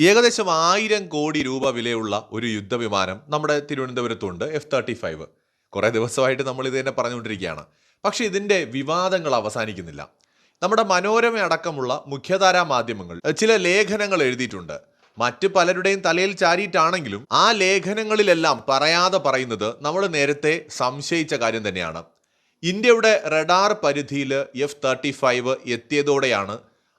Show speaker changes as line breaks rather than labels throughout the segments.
ഏകദേശം 1000 കോടി രൂപ വിലയുള്ള ഒരു യുദ്ധവിമാനം നമ്മുടെ തിരുവനന്തപുരത്തുണ്ട്. F-35. കുറേ ദിവസമായിട്ട് നമ്മൾ ഇത് തന്നെ പറഞ്ഞുകൊണ്ടിരിക്കുകയാണ്. പക്ഷേ ഇതിൻ്റെ വിവാദങ്ങൾ അവസാനിക്കുന്നില്ല. നമ്മുടെ മനോരമ അടക്കമുള്ള മുഖ്യധാരാ മാധ്യമങ്ങൾ ചില ലേഖനങ്ങൾ എഴുതിയിട്ടുണ്ട്. മറ്റ് പലരുടെയും തലയിൽ ചാരിയിട്ടാണെങ്കിലും ആ ലേഖനങ്ങളിലെല്ലാം പറയാതെ പറയുന്നത് നമ്മൾ നേരത്തെ സംശയിച്ച കാര്യം തന്നെയാണ്. ഇന്ത്യയുടെ റഡാർ പരിധിയിൽ F-35 എത്തിയതോടെയാണ്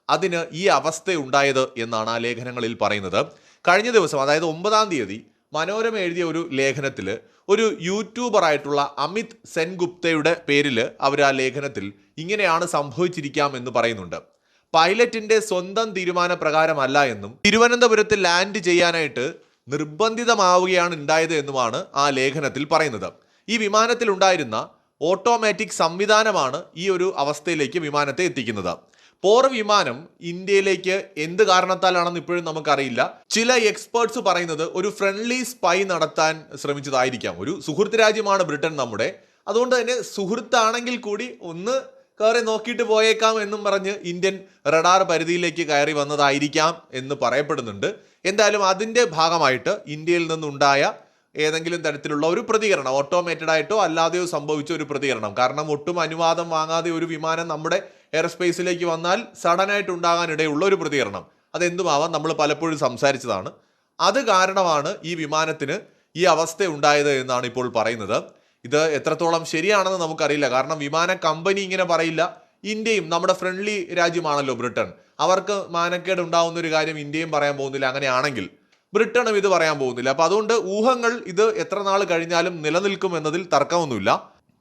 അതിന് ഈ അവസ്ഥയുണ്ടായത് എന്നാണ് ആ ലേഖനങ്ങളിൽ പറയുന്നത്. കഴിഞ്ഞ ദിവസം, അതായത് 9-ാം തീയതി മനോരമ എഴുതിയ ഒരു ലേഖനത്തിൽ ഒരു യൂട്യൂബറായിട്ടുള്ള അമിത് സെൻഗുപ്തയുടെ പേരിൽ അവർ ആ ലേഖനത്തിൽ ഇങ്ങനെയാണ് സംഭവിച്ചിരിക്കാം എന്ന് പറയുന്നുണ്ട്. പൈലറ്റിന്റെ സ്വന്തം തീരുമാന പ്രകാരമല്ല എന്നും തിരുവനന്തപുരത്ത് ലാൻഡ് ചെയ്യാനായിട്ട് നിർബന്ധിതമാവുകയാണ് ഉണ്ടായത് എന്നുമാണ് ആ ലേഖനത്തിൽ പറയുന്നത്. ഈ വിമാനത്തിൽ ഉണ്ടായിരുന്ന ഓട്ടോമാറ്റിക് സംവിധാനമാണ് ഈ ഒരു അവസ്ഥയിലേക്ക് വിമാനത്തെ എത്തിക്കുന്നത്. പോർ വിമാനം ഇന്ത്യയിലേക്ക് എന്ത് കാരണത്താലാണെന്ന് ഇപ്പോഴും നമുക്കറിയില്ല. ചില എക്സ്പേർട്സ് പറയുന്നത് ഒരു ഫ്രണ്ട്ലി സ്പൈ നടത്താൻ ശ്രമിച്ചതായിരിക്കാം. ഒരു സുഹൃത്ത് രാജ്യമാണ് ബ്രിട്ടൻ നമ്മുടെ, അതുകൊണ്ട് തന്നെ സുഹൃത്താണെങ്കിൽ കൂടി ഒന്ന് കയറി നോക്കിയിട്ട് പോയേക്കാം എന്നും പറഞ്ഞ് ഇന്ത്യൻ റഡാർ പരിധിയിലേക്ക് കയറി വന്നതായിരിക്കാം എന്ന് പറയപ്പെടുന്നുണ്ട്. എന്തായാലും അതിൻ്റെ ഭാഗമായിട്ട് ഇന്ത്യയിൽ നിന്നുണ്ടായ ഏതെങ്കിലും തരത്തിലുള്ള ഒരു പ്രതികരണം, ഓട്ടോമേറ്റഡ് ആയിട്ടോ അല്ലാതെയോ സംഭവിച്ച ഒരു പ്രതികരണം, കാരണം ഒട്ടും അനുവാദം വാങ്ങാതെ ഒരു വിമാനം നമ്മുടെ എയർസ്പേസിലേക്ക് വന്നാൽ സഡനായിട്ട് ഉണ്ടാകാനിടയുള്ള ഒരു പ്രതികരണം, അതെന്തുമാവാം, നമ്മൾ പലപ്പോഴും സംസാരിച്ചതാണ്. അത് കാരണമാണ് ഈ വിമാനത്തിന് ഈ അവസ്ഥ ഉണ്ടായത് എന്നാണ് ഇപ്പോൾ പറയുന്നത്. ഇത് എത്രത്തോളം ശരിയാണെന്ന് നമുക്കറിയില്ല, കാരണം വിമാന കമ്പനി ഇങ്ങനെ പറയില്ല. ഇന്ത്യയും നമ്മുടെ ഫ്രണ്ട്ലി രാജ്യമാണല്ലോ ബ്രിട്ടൻ, അവർക്ക് മാനക്കേട് ഉണ്ടാവുന്ന ഒരു കാര്യം ഇന്ത്യയും പറയാൻ പോകുന്നില്ല. അങ്ങനെയാണെങ്കിൽ ബ്രിട്ടനും ഇത് പറയാൻ പോകുന്നില്ല. അപ്പോൾ അതുകൊണ്ട് ഊഹങ്ങൾ ഇത് എത്ര നാൾ കഴിഞ്ഞാലും നിലനിൽക്കും എന്നതിൽ തർക്കമൊന്നുമില്ല.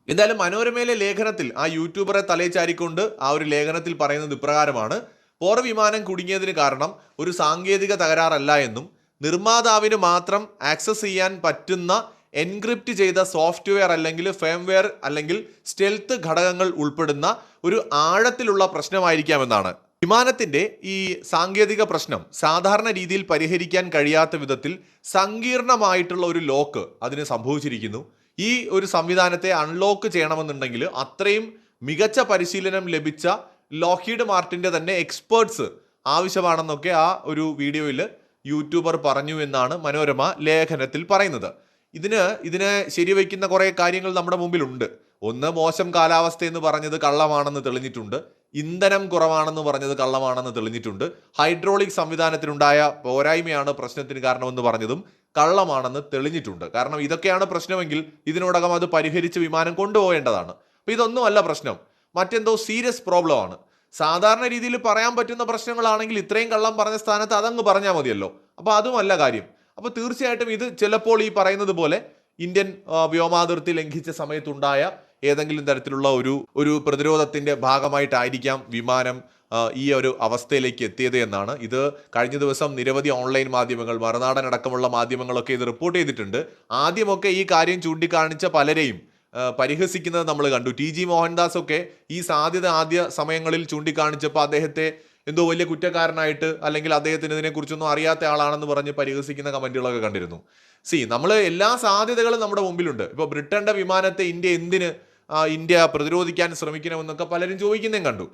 എന്തായാലും മനോരമയിലെ ലേഖനത്തിൽ ആ യൂട്യൂബറെ തലയിച്ചാരിക്കൊണ്ട് ആ ഒരു ലേഖനത്തിൽ പറയുന്നത് ഇപ്രകാരമാണ്: പോർ വിമാനം കുടുങ്ങിയതിന് കാരണം ഒരു സാങ്കേതിക തകരാറല്ല എന്നും നിർമ്മാതാവിന് മാത്രം ആക്സസ് ചെയ്യാൻ പറ്റുന്ന എൻക്രിപ്റ്റ് ചെയ്ത സോഫ്റ്റ്വെയർ അല്ലെങ്കിൽ ഫേംവെയർ അല്ലെങ്കിൽ സ്റ്റെൽത്ത് ഘടകങ്ങൾ ഉൾപ്പെടുന്ന ഒരു ആഴത്തിലുള്ള പ്രശ്നമായിരിക്കാമെന്നാണ്. വിമാനത്തിന്റെ ഈ സാങ്കേതിക പ്രശ്നം സാധാരണ രീതിയിൽ പരിഹരിക്കാൻ കഴിയാത്ത വിധത്തിൽ സങ്കീർണമായിട്ടുള്ള ഒരു ലോക്ക് അതിന് സംഭവിച്ചിരിക്കുന്നു. ഈ ഒരു സംവിധാനത്തെ അൺലോക്ക് ചെയ്യണമെന്നുണ്ടെങ്കിൽ അത്രയും മികച്ച പരിശീലനം ലഭിച്ച ലോക്ഹീഡ് മാർട്ടിൻ്റെ തന്നെ എക്സ്പേർട്സ് ആവശ്യമാണെന്നൊക്കെ ആ ഒരു വീഡിയോയിൽ യൂട്യൂബർ പറഞ്ഞു എന്നാണ് മനോരമ ലേഖനത്തിൽ പറയുന്നത്. ഇതിനെ ശരിവയ്ക്കുന്ന കുറേ കാര്യങ്ങൾ നമ്മുടെ മുമ്പിലുണ്ട്. ഒന്ന്, മോശം കാലാവസ്ഥ എന്ന് പറഞ്ഞത് കള്ളമാണെന്ന് തെളിഞ്ഞിട്ടുണ്ട്. ഇന്ധനം കുറവാണെന്ന് പറഞ്ഞത് കള്ളമാണെന്ന് തെളിഞ്ഞിട്ടുണ്ട്. ഹൈഡ്രോളിക് സംവിധാനത്തിനുണ്ടായ പോരായ്മയാണ് പ്രശ്നത്തിന് കാരണമെന്ന് പറഞ്ഞതും കള്ളമാണെന്ന് തെളിഞ്ഞിട്ടുണ്ട്. കാരണം ഇതൊക്കെയാണ് പ്രശ്നമെങ്കിൽ ഇതിനോടകം അത് പരിഹരിച്ച് വിമാനം കൊണ്ടുപോകേണ്ടതാണ്. അപ്പോൾ ഇതൊന്നുമല്ല പ്രശ്നം, മറ്റെന്തോ സീരിയസ് പ്രോബ്ലം ആണ്. സാധാരണ രീതിയിൽ പറയാൻ പറ്റുന്ന പ്രശ്നങ്ങളാണെങ്കിൽ ഇത്രയും കള്ളം പറഞ്ഞ സ്ഥാനത്ത് അതങ്ങ് പറഞ്ഞാൽ മതിയല്ലോ. അപ്പോൾ അതുമല്ല കാര്യം. അപ്പോൾ തീർച്ചയായിട്ടും ഇത് ചിലപ്പോൾ ഈ പറയുന്നത് പോലെ ഇന്ത്യൻ വ്യോമാതിർത്തി ലംഘിച്ച സമയത്തുണ്ടായ ഏതെങ്കിലും തരത്തിലുള്ള ഒരു പ്രതിരോധത്തിൻ്റെ ഭാഗമായിട്ടായിരിക്കാം വിമാനം ഈ ഒരു അവസ്ഥയിലേക്ക് എത്തിയത് എന്നാണ്. ഇത് കഴിഞ്ഞ ദിവസം നിരവധി ഓൺലൈൻ മാധ്യമങ്ങൾ, മറുനാടൻ അടക്കമുള്ള മാധ്യമങ്ങളൊക്കെ ഇത് റിപ്പോർട്ട് ചെയ്തിട്ടുണ്ട്. ആദ്യമൊക്കെ ഈ കാര്യം ചൂണ്ടിക്കാണിച്ച പലരെയും പരിഹസിക്കുന്നത് നമ്മൾ കണ്ടു. TG മോഹൻദാസ് ഒക്കെ ഈ സാധ്യത ആദ്യ സമയങ്ങളിൽ ചൂണ്ടിക്കാണിച്ചപ്പോൾ അദ്ദേഹത്തെ എന്തോ വലിയ കുറ്റക്കാരനായിട്ട്, അല്ലെങ്കിൽ അദ്ദേഹത്തിന് ഇതിനെക്കുറിച്ചൊന്നും അറിയാത്ത ആളാണെന്ന് പറഞ്ഞ് പരിഹസിക്കുന്ന കമന്റുകളൊക്കെ കണ്ടിരുന്നു. നമ്മൾ എല്ലാ സാധ്യതകളും നമ്മുടെ മുമ്പിലുണ്ട്. ഇപ്പോൾ ബ്രിട്ടന്റെ വിമാനത്തെ ഇന്ത്യ പ്രതിരോധിക്കാൻ ശ്രമിക്കണമെന്നൊക്കെ പലരും ചോദിക്കുന്നതും കണ്ടു.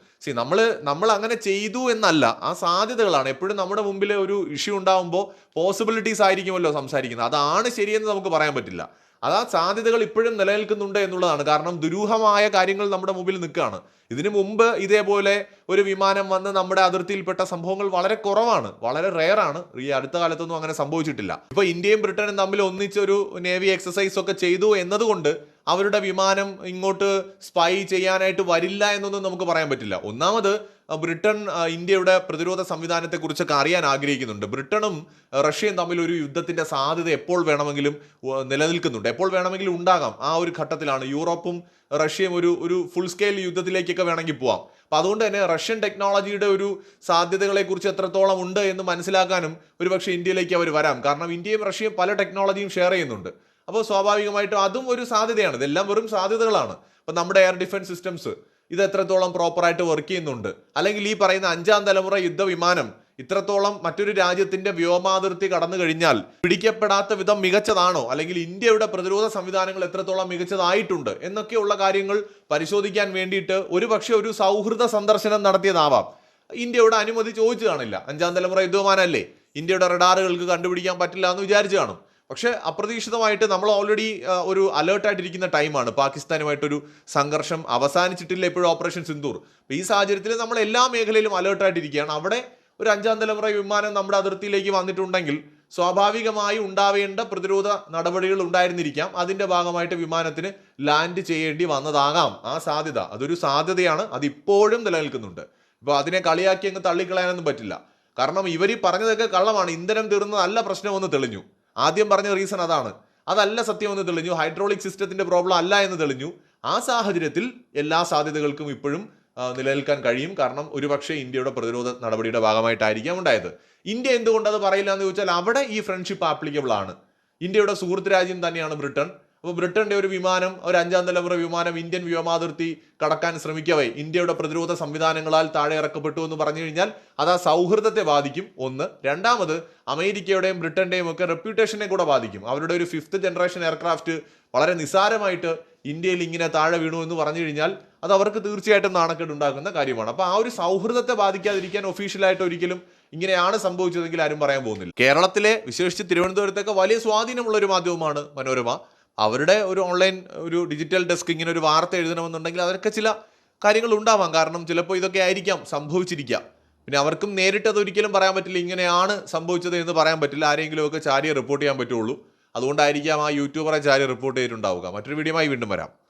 നമ്മൾ അങ്ങനെ ചെയ്തു എന്നല്ല, ആ സാധ്യതകളാണ് എപ്പോഴും നമ്മുടെ മുമ്പിൽ. ഒരു ഇഷ്യൂ ഉണ്ടാകുമ്പോൾ പോസിബിലിറ്റീസ് ആയിരിക്കുമല്ലോ സംസാരിക്കുന്നത്, അതാണ് ശരിയെന്ന് നമുക്ക് പറയാൻ പറ്റില്ല. ആ സാധ്യതകൾ ഇപ്പോഴും നിലനിൽക്കുന്നുണ്ട് എന്നുള്ളതാണ്. കാരണം ദുരൂഹമായ കാര്യങ്ങൾ നമ്മുടെ മുമ്പിൽ നിൽക്കുകയാണ്. ഇതിനു മുമ്പ് ഇതേപോലെ ഒരു വിമാനം വന്ന് നമ്മുടെ അതിർത്തിയിൽപ്പെട്ട സംഭവങ്ങൾ വളരെ കുറവാണ്, വളരെ റെയറാണ്. ഈ അടുത്ത കാലത്തൊന്നും അങ്ങനെ സംഭവിച്ചിട്ടില്ല. ഇപ്പൊ ഇന്ത്യയും ബ്രിട്ടനും തമ്മിൽ ഒന്നിച്ചൊരു നേവി എക്സസൈസ് ഒക്കെ ചെയ്തു എന്നതുകൊണ്ട് അവരുടെ വിമാനം ഇങ്ങോട്ട് സ്പൈ ചെയ്യാനായിട്ട് വരില്ല എന്നൊന്നും നമുക്ക് പറയാൻ പറ്റില്ല. ഒന്നാമത് ബ്രിട്ടൻ ഇന്ത്യയുടെ പ്രതിരോധ സംവിധാനത്തെക്കുറിച്ചൊക്കെ അറിയാൻ ആഗ്രഹിക്കുന്നുണ്ട്. ബ്രിട്ടനും റഷ്യയും തമ്മിൽ ഒരു യുദ്ധത്തിന്റെ സാധ്യത എപ്പോൾ വേണമെങ്കിലും നിലനിൽക്കുന്നുണ്ട്, എപ്പോൾ വേണമെങ്കിലും ഉണ്ടാകാം. ആ ഒരു ഘട്ടത്തിലാണ് യൂറോപ്പും റഷ്യയും ഒരു ഫുൾ സ്കെയിൽ യുദ്ധത്തിലേക്കൊക്കെ വേണമെങ്കിൽ പോവാം. അപ്പം അതുകൊണ്ട് തന്നെ റഷ്യൻ ടെക്നോളജിയുടെ ഒരു സാധ്യതകളെക്കുറിച്ച് എത്രത്തോളം ഉണ്ട് എന്ന് മനസ്സിലാക്കാനും ഒരുപക്ഷെ ഇന്ത്യയിലേക്ക് അവർ വരാം. കാരണം ഇന്ത്യയും റഷ്യയും പല ടെക്നോളജിയും ഷെയർ ചെയ്യുന്നുണ്ട്. അപ്പോൾ സ്വാഭാവികമായിട്ടും അതും ഒരു സാധ്യതയാണ്. ഇതെല്ലാം വെറും സാധ്യതകളാണ്. അപ്പം നമ്മുടെ എയർ ഡിഫൻസ് സിസ്റ്റംസ് ഇത് എത്രത്തോളം പ്രോപ്പറായിട്ട് വർക്ക് ചെയ്യുന്നുണ്ട്, അല്ലെങ്കിൽ ഈ പറയുന്ന 5ാം തലമുറ യുദ്ധവിമാനം ഇത്രത്തോളം മറ്റൊരു രാജ്യത്തിന്റെ വ്യോമാതിർത്തി കടന്നു കഴിഞ്ഞാൽ പിടിക്കപ്പെടാത്ത വിധം മികച്ചതാണോ, അല്ലെങ്കിൽ ഇന്ത്യയുടെ പ്രതിരോധ സംവിധാനങ്ങൾ എത്രത്തോളം മികച്ചതായിട്ടുണ്ട് എന്നൊക്കെയുള്ള കാര്യങ്ങൾ പരിശോധിക്കാൻ വേണ്ടിയിട്ട് ഒരു സൗഹൃദ സന്ദർശനം നടത്തിയതാവാം. ഇന്ത്യയുടെ അനുമതി ചോദിച്ചു കാണില്ല. 5ാം തലമുറ യുദ്ധവിമാനമല്ലേ, ഇന്ത്യയുടെ റഡാറുകൾക്ക് കണ്ടുപിടിക്കാൻ പറ്റില്ല എന്ന് വിചാരിച്ചു കാണും. പക്ഷേ അപ്രതീക്ഷിതമായിട്ട് നമ്മൾ ഓൾറെഡി ഒരു അലേർട്ടായിട്ടിരിക്കുന്ന ടൈമാണ്. പാകിസ്ഥാനുമായിട്ടൊരു സംഘർഷം അവസാനിച്ചിട്ടില്ല ഇപ്പോഴും ഓപ്പറേഷൻ സിന്ദൂർ. അപ്പോൾ ഈ സാഹചര്യത്തിൽ നമ്മൾ എല്ലാ മേഖലയിലും അലേർട്ടായിട്ടിരിക്കുകയാണ്. അവിടെ ഒരു 5ാം തലമുറ വിമാനം നമ്മുടെ അതിർത്തിയിലേക്ക് വന്നിട്ടുണ്ടെങ്കിൽ സ്വാഭാവികമായി ഉണ്ടാവേണ്ട പ്രതിരോധ നടപടികൾ ഉണ്ടായിരുന്നിരിക്കാം. അതിൻ്റെ ഭാഗമായിട്ട് വിമാനത്തിന് ലാൻഡ് ചെയ്യേണ്ടി വന്നതാകാം ആ സാധ്യത. അതൊരു സാധ്യതയാണ്, അതിപ്പോഴും നിലനിൽക്കുന്നുണ്ട്. ഇപ്പോൾ അതിനെ കളിയാക്കി അങ്ങ് തള്ളിക്കളയാനൊന്നും പറ്റില്ല. കാരണം ഇവർ പറഞ്ഞതൊക്കെ കള്ളമാണ്. ഇന്ധനം തീർന്നതല്ല പ്രശ്നമെന്ന് തെളിഞ്ഞു. ആദ്യം പറഞ്ഞ റീസൺ അതാണ്, അതല്ല സത്യമെന്ന് തെളിഞ്ഞു. ഹൈഡ്രോളിക് സിസ്റ്റത്തിന്റെ പ്രോബ്ലം അല്ല എന്ന് തെളിഞ്ഞു. ആ സാഹചര്യത്തിൽ എല്ലാ സാധ്യതകൾക്കും ഇപ്പോഴും നിലനിൽക്കാൻ കഴിയും. കാരണം ഒരുപക്ഷെ ഇന്ത്യയുടെ പ്രതിരോധ നടപടിയുടെ ഭാഗമായിട്ടായിരിക്കാം ഉണ്ടായത്. ഇന്ത്യ എന്തുകൊണ്ട് അത് പറയില്ല എന്ന് ചോദിച്ചാൽ അവിടെ ഈ ഫ്രണ്ട്ഷിപ്പ് ആപ്ലിക്കബിൾ ആണ്. ഇന്ത്യയുടെ സുഹൃത്ത് രാജ്യം തന്നെയാണ് ബ്രിട്ടൻ. അപ്പോൾ ബ്രിട്ടന്റെ ഒരു വിമാനം, ഒരു 5ാം തലമുറ വിമാനം ഇന്ത്യൻ വ്യോമാതിർത്തി കടക്കാൻ ശ്രമിക്കവേ ഇന്ത്യയുടെ പ്രതിരോധ സംവിധാനങ്ങളാൽ താഴെ ഇറക്കപ്പെട്ടു എന്ന് പറഞ്ഞു കഴിഞ്ഞാൽ അത് ആ സൗഹൃദത്തെ ബാധിക്കും. ഒന്ന്. രണ്ടാമത് അമേരിക്കയുടെയും ബ്രിട്ടന്റെയും ഒക്കെ റെപ്യൂട്ടേഷനെ കൂടെ ബാധിക്കും. അവരുടെ ഒരു 5th ജനറേഷൻ എയർക്രാഫ്റ്റ് വളരെ നിസ്സാരമായിട്ട് ഇന്ത്യയിൽ ഇങ്ങനെ താഴെ വീണു എന്ന് പറഞ്ഞു കഴിഞ്ഞാൽ അത് അവർക്ക് തീർച്ചയായിട്ടും നാണക്കേട് ഉണ്ടാക്കുന്ന കാര്യമാണ്. അപ്പോൾ ആ ഒരു സൗഹൃദത്തെ ബാധിക്കാതിരിക്കാൻ ഒഫീഷ്യലായിട്ട് ഒരിക്കലും ഇങ്ങനെയാണ് സംഭവിച്ചതെങ്കിൽ ആരും പറയാൻ പോകുന്നില്ല. കേരളത്തിലെ വിശേഷിച്ച് തിരുവനന്തപുരത്തൊക്കെ വലിയ സ്വാധീനമുള്ള ഒരു മാധ്യമമാണ് മനോരമ. അവരുടെ ഒരു ഓൺലൈൻ ഒരു ഡിജിറ്റൽ ഡെസ്ക് ഇങ്ങനെ ഒരു വാർത്ത എഴുതണമെന്നുണ്ടെങ്കിൽ അതൊക്കെ ചില കാര്യങ്ങൾ ഉണ്ടാവാം. കാരണം ചിലപ്പോൾ ഇതൊക്കെ ആയിരിക്കാം സംഭവിച്ചിരിക്കുക. പിന്നെ അവർക്കും നേരിട്ട് അതൊരിക്കലും പറയാൻ പറ്റില്ല, ഇങ്ങനെയാണ് സംഭവിച്ചത് എന്ന് പറയാൻ പറ്റില്ല. ആരെങ്കിലുമൊക്കെ ചാരിയെ റിപ്പോർട്ട് ചെയ്യാൻ പറ്റുള്ളൂ. അതുകൊണ്ടായിരിക്കാം ആ യൂട്യൂബറെ ചാരി റിപ്പോർട്ട് ചെയ്തിട്ടുണ്ടാവുക. മറ്റൊരു വീഡിയോയുമായി വീണ്ടും വരാം.